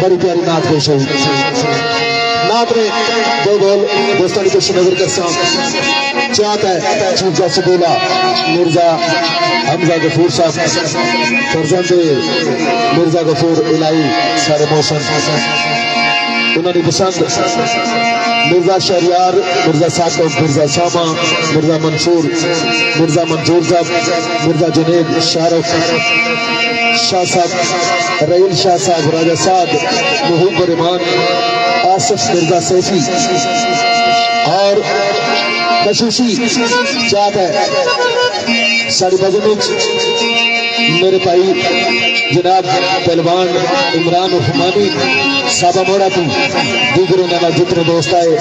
बड़ी प्यारी नात पेश हुई। नात में दो बोल दोस्तानी पेश नजर कर चाहता है चीफ जस्टिस बोला मिर्जा हमजा गफूर साहब फर्जंद मिर्जा गफूर इलाई सारे मौसम उन्होंने पसंद मिर्जा शहरियार मिर्जा साकब मिर्जा शामा मिर्जा मंसूर साहब मिर्जा जुनेद शाहरुख शाह साहब रहील शाह साहब राजा साहब महबूब रहमान आसिफ मिर्जा सैफी और खसूसी चाहता है सारी बजन मेरे भाई जनाब पहलवान इमरान उस्मानी साबा मोड़ा तू दीगर नाल जितने दोस्त आए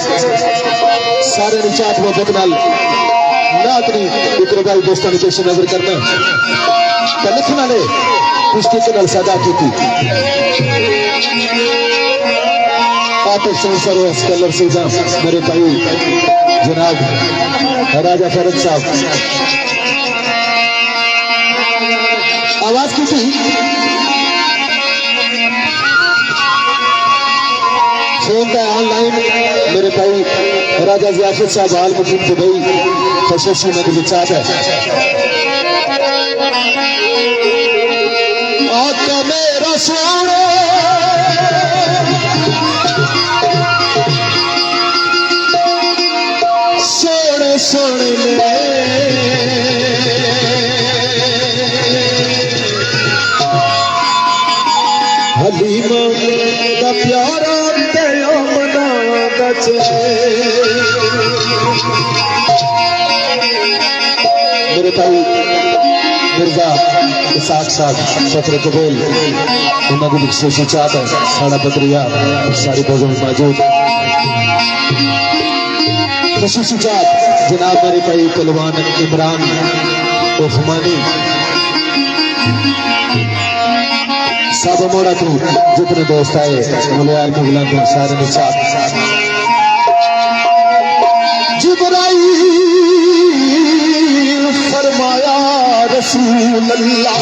सारे निचात मोहब्बत नाल नातनी इकरे भाई दोस्तों ने पेश नजर करना लिखने वाले पुष्टि के नाल सदा की आतिफ संसर स्कॉलर सीधा मेरे भाई जनाब राजा फरद साहब आवाज की थी ऑनलाइन मेरे भाई राजा जियाफत साहब हाल मुकीम दुबई खसूसी में विचार है आका मेरा सोना सोने सोने हलीमा का प्यारा मेरे भाई मिर्जा इसाक साहब सफर कबील उन्होंने विशेष चाहता है साड़ा बदरिया सारी भोजन मौजूद खसूसी चाहत जनाब मेरे भाई पहलवान इमरान उस्मानी साबा मोड़ा तू जितने दोस्त आए मुलियार के गुलाम सारे ने चाहत जिब्राईल फरमाया रसूल अल्लाह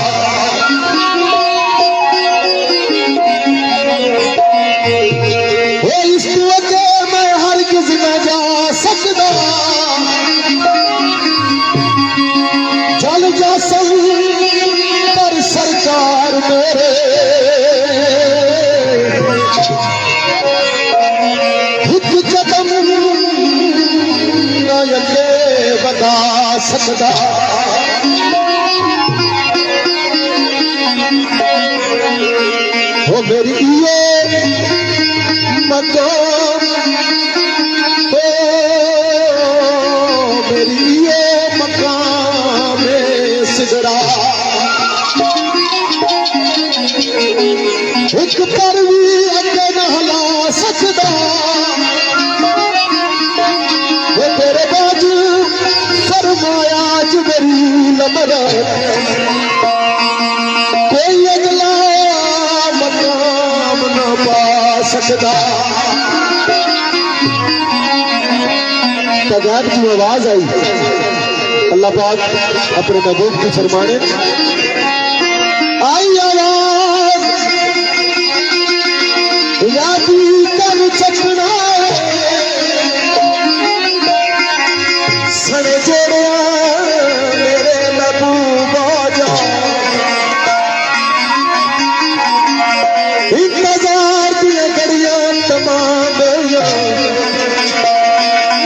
इस वजह मैं हरगिज़ न जा सकता जल जा पर सरकार मेरे बता सकता हो मेरी ये मकाम हो मेरी ये मकाम सिगरा एक पर भी अगे न हिला सकता वो तेरे बाजू फरमाया जिब्रील कोई अगला मकाम न पा सकता तगार की आवाज आई अल्लाह पाक अपने महबूब की फरमाने आई आवाज यादी कर चकना सर जोड़िया मेरे महबूबा जा इंतजार दिया घड़िया तमाम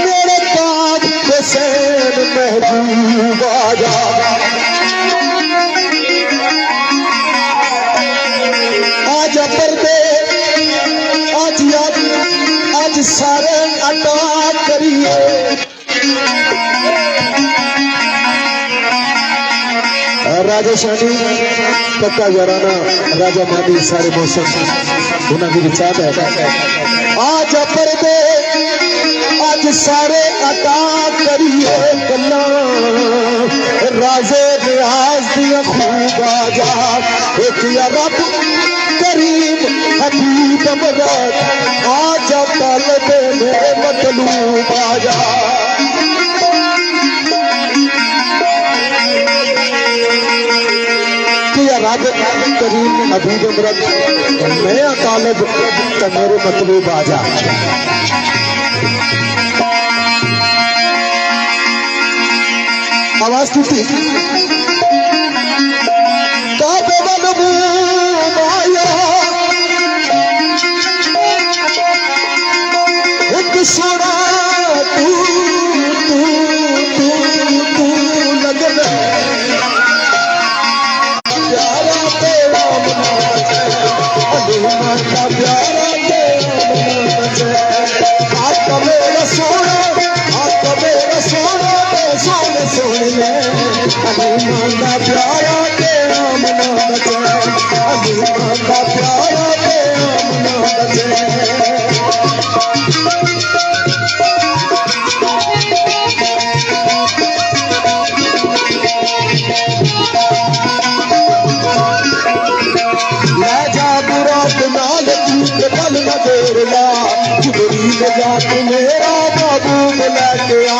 मेरे पाप हुसैन महबूबा जा आज पर्दे आज सारे अटा करिए राजा शानी पक्का घराना राजा मानी सारे मौसम उन्होंने विचार है आज पर्दे आज सारे अता करिए कन्ना राजे रियाज दिया खूब आजा एक या रब करीम हबीब मदद आज तलब मेरे मतलूब आजा रब करीम हबीब अमरत नया तालब तो मेरे मतलूब आजा। आवाज टूटी काबे मनबू माया एक सोना तू तू तू तू लगना प्यारा तेरा मना प्यारा तेरा आपका मेरा सोना सोने सोने अभिमाना प्यारा तेरा मना अभिमाना प्यारा तेरा मना पल न देरला जिबरील जात मेरा महबूब लेके आ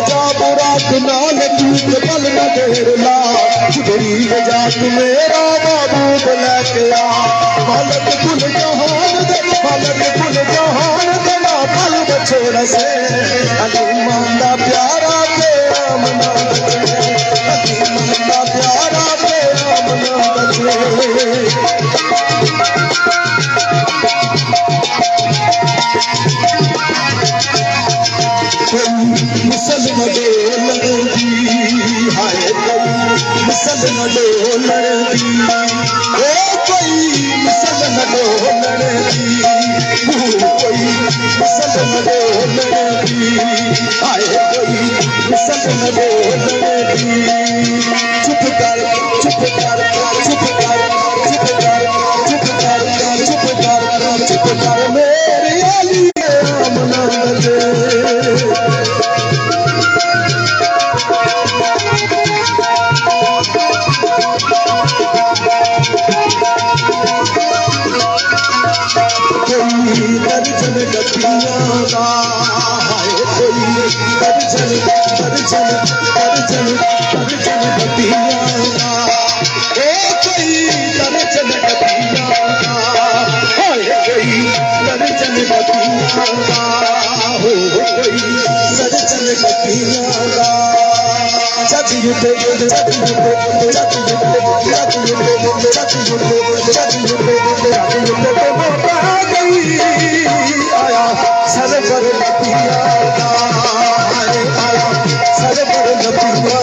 जा बुरात नाल तूत पल न देरला जिबरील जात मेरा महबूब लेके आ मालक कुल जहान दे ना पल बछोड़ से अलीमान दा प्यारा तेरा मना अलीमान दा प्यारा मिसल न डोलदी हाय कोई मिसल न डोलदी ओ कोई मिसल न डोलदी कोई मिसल न डोलदी हाय कोई मिसल न डोलदी चुप कर चुप कर चुप कर चुप कर चुप कर चुप कर चुप कर मेरी अली आमना दे दर्जन गतियां का हाय कोई दर्जन दर्जन दर्जन दर्जन गतियां का ओ कोई दर्जन गतियां का हाय कोई दर्जन गतियां का हो कोई दर्जन गतियां का चतुर्थे चतुर्थे चतुर्थे आया सरवर नबिया आया सरवर नबिया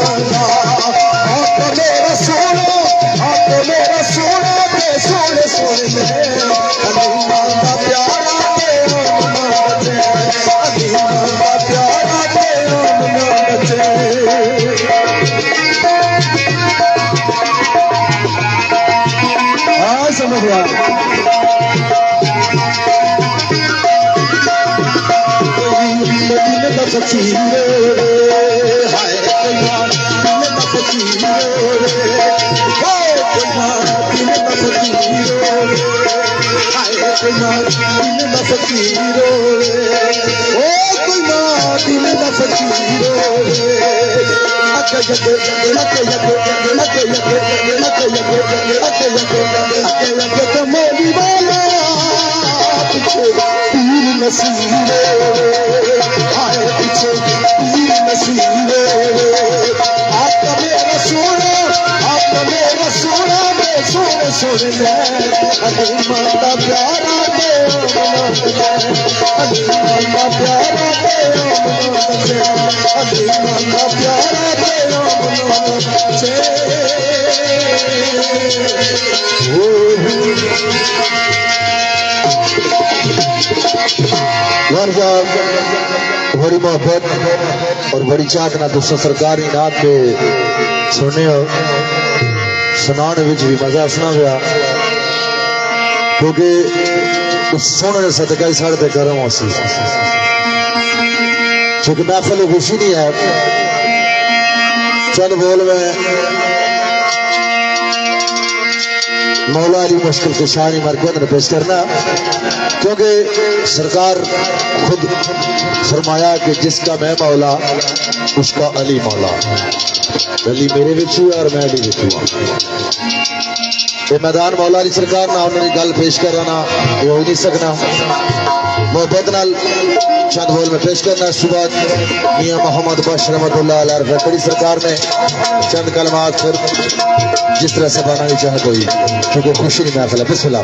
आपको मेरा सोना के सोने सोने में अलीमान का प्यारा तेरा मना अलीमान का प्यारा तेरा मना हाँ समझ आ फकीर हाय दिल दा फकीर हाय दिल दा फकीर हाय दिल दा फकीर ओ कोई ना दिल दा फकीर अके जके तो मोली वाला पीछे पीर नसीब हाय पीछे पीर नसीब आपका मेरा सोना में सोने सोने में अलीमान दा प्यारा तेरा मना अलीमान दा प्यारा तेरा मना अलीमान दा प्यारा तेरा मना बड़ी मोहब्बत और बड़ी चाहत ना दोस्तों सरकारी नात पे सुनने सुनाने विच भी मजा सुना गया क्योंकि उस सोने सदका ही साढ़े गर्म हो सी क्योंकि महफिल खुशी नहीं है चंद बोल में मौला अली मुश्किल कुशानी मरकज ने पेश करना, क्योंकि सरकार खुद फरमाया कि जिसका मैं मौला उसका अली मौला। अली मेरे विच हुआ और मैं अली विच हुआ। ये मैदान मौला अली सरकार ना उन्होंने गल पेश कराना ये हो नहीं सकना। मोहब्बत नाल चंद बोल में पेश करना। सुबह मियाँ मोहम्मद बख्श रहमतुल्लाह अलैह रखड़ी सरकार ने चंद कलमात फिर जिस तरह से बनानी चाहे कोई, क्योंकि खुशी नहीं महफिल है। बिस्मिल्लाह।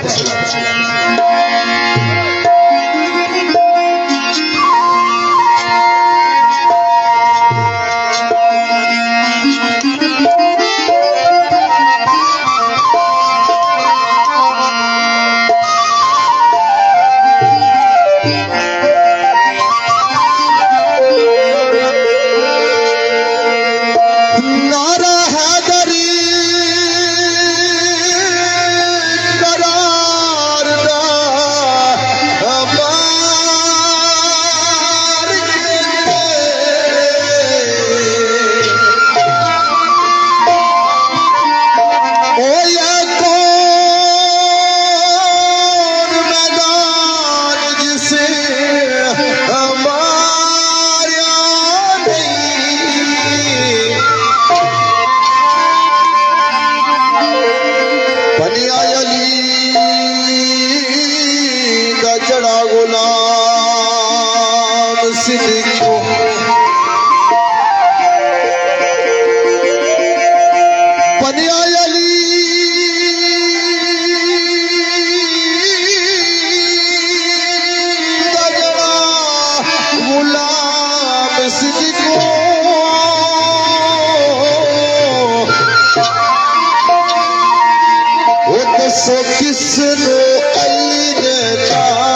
किसनो अली ने तारिया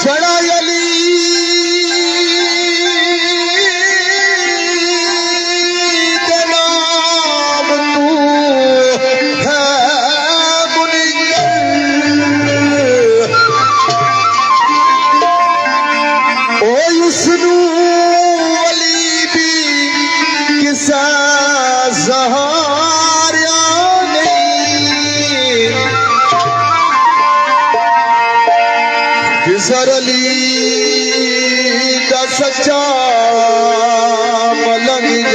चढ़ा अली के नाम तू है बुनियाद ओ उसनू सहारा नहीं किसर अली का सच्चा मलंग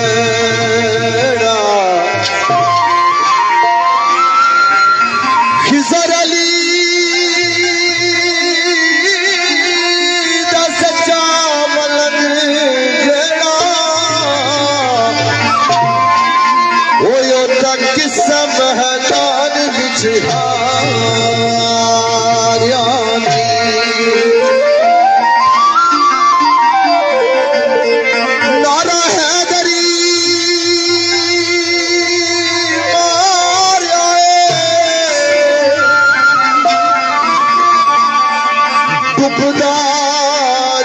जेड़ा किसर अली का सच्चा मलंग महतान बिच नारा हैदरी मारिया डुबदा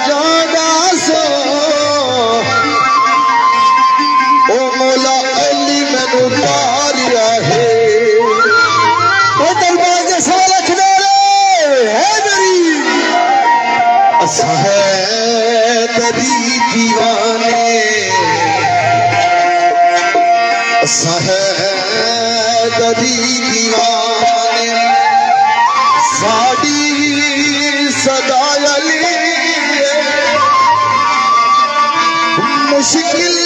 जादा सो ओ मौला अली मैनू पारिया है। दरी दीवाने दरी दीवाने साड़ी सदा अली मुश्किल